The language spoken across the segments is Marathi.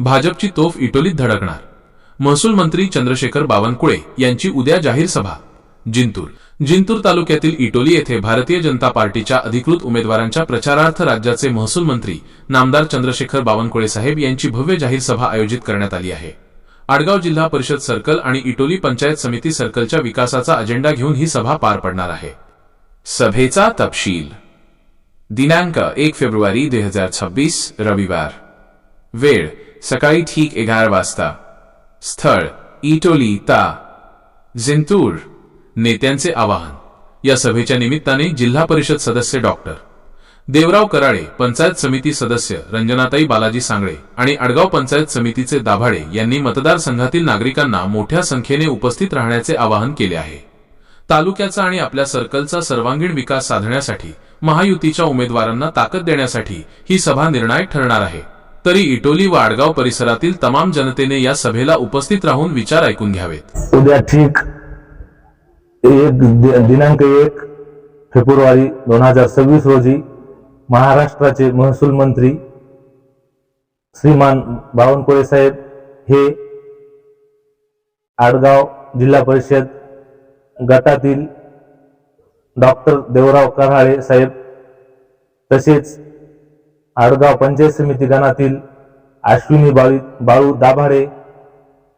भाजपची तोफ इटोलीत धडकणार। महसूल मंत्री चंद्रशेखर बावनकुळे यांची उद्या जाहीर सभा। जिंतूर तालुक्यातील इटोली येथे भारतीय जनता पार्टीच्या अधिकृत उमेदवारांच्या प्रचारार्थ राज्याचे महसूल मंत्री नामदार चंद्रशेखर बावनकुळे साहेब यांची भव्य जाहीर सभा आयोजित करण्यात आली आहे। आडगाव जिल्हा परिषद सर्कल आणि इटोली पंचायत समिती सर्कलच्या विकासाचा अजेंडा घेऊन ही सभा पार पडणार आहे। सभेचा तपशील दिनांक 1 फेब्रुवारी 2026 रविवार। वेळ सकाळी ठीक 11 वाजता। स्थळ इटोली ता जिंतूर। नेत्यांचे आवाहन। या सभेच्या निमित्ताने जिल्हा परिषद सदस्य डॉक्टर देवराव कराळे, पंचायत समिती सदस्य रंजनाताई बालाजी सांगळे आणि आडगाव पंचायत समितीचे दाभाडे यांनी मतदारसंघातील नागरिकांना मोठ्या संख्येने उपस्थित राहण्याचे आवाहन केले आहे। तालुक्याचा आणि आपल्या सर्कलचा सर्वांगीण विकास साधण्यासाठी महायुतीच्या उमेदवारांना ताकद देण्यासाठी ही सभा निर्णायक ठरणार आहे। तरी इटोली व आडगाव परिसरातील तमाम जनतेने या सभेला उपस्थित राहून विचार ऐकून घ्यावेत। उद्या ठीक दिनांक 1 फेब्रुवारी 2026 रोजी महाराष्ट्राचे महसूल मंत्री श्रीमान बावनकुळे साहेब हे आडगाव जिल्हा परिषद गटातील डॉक्टर देवराव कराळे साहेब तसेच आडगाव पंचायत समिती गणातील अश्विनी बाळू दाभाडे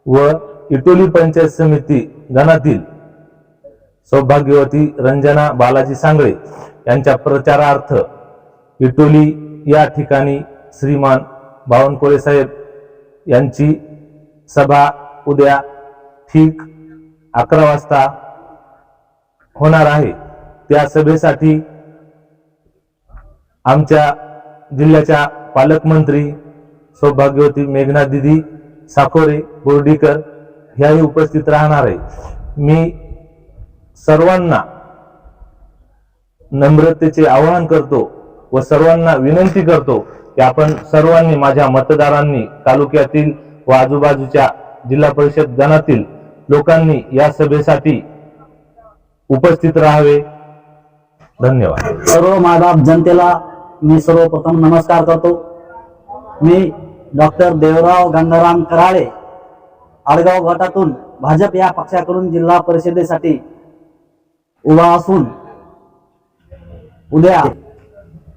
व इटोली पंचायत समिती गणातील सौभाग्यवती रंजना बालाजी सांगळे यांच्या प्रचारार्थ इटोली या ठिकाणी श्रीमान बावनकुळे साहेब यांची सभा उद्या ठीक 11 वाजता होणार आहे। त्या सभेसाठी आमच्या जिल्ह्याच्या पालकमंत्री सौभाग्यवती मेघना दिदी साखोरे बोर्डीकर ह्याही उपस्थित राहणार आहे। मी सर्वांना नम्रतेचे आवाहन करतो व सर्वांना विनंती करतो की आपण सर्वांनी माझ्या मतदारांनी तालुक्यातील व आजूबाजूच्या जिल्हा परिषद गणातील लोकांनी या सभेसाठी उपस्थित राहावे। धन्यवाद। सर्व मायबाप जनतेला मी सर्वप्रथम नमस्कार करतो। मी डॉक्टर देवराव गंगाराम कराळे आडगाव गटातून भाजप या पक्षाकडून जिल्हा परिषदेसाठी उभा असून उद्या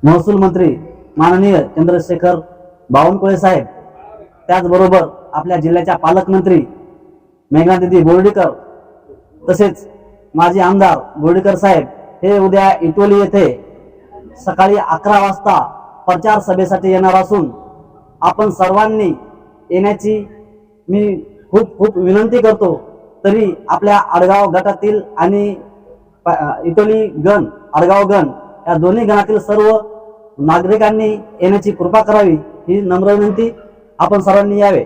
महसूल मंत्री माननीय चंद्रशेखर बावनकुळे साहेब त्याचबरोबर आपल्या जिल्ह्याच्या पालकमंत्री मेघनादिदी बोर्डीकर तसेच माजी आमदार बोर्डीकर साहेब हे उद्या इटोली येथे सकाळी 11 वाजता प्रचार सभेसाठी येणार असून आपण सर्वांनी येण्याची मी खूप खूप विनंती करतो। तरी आपल्या आडगाव गटातील आणि इटोली गण आडगाव गण या दोन्ही गणातील सर्व नागरिकांनी येण्याची कृपा करावी ही नम्र विनंती। आपण सर्वांनी यावे।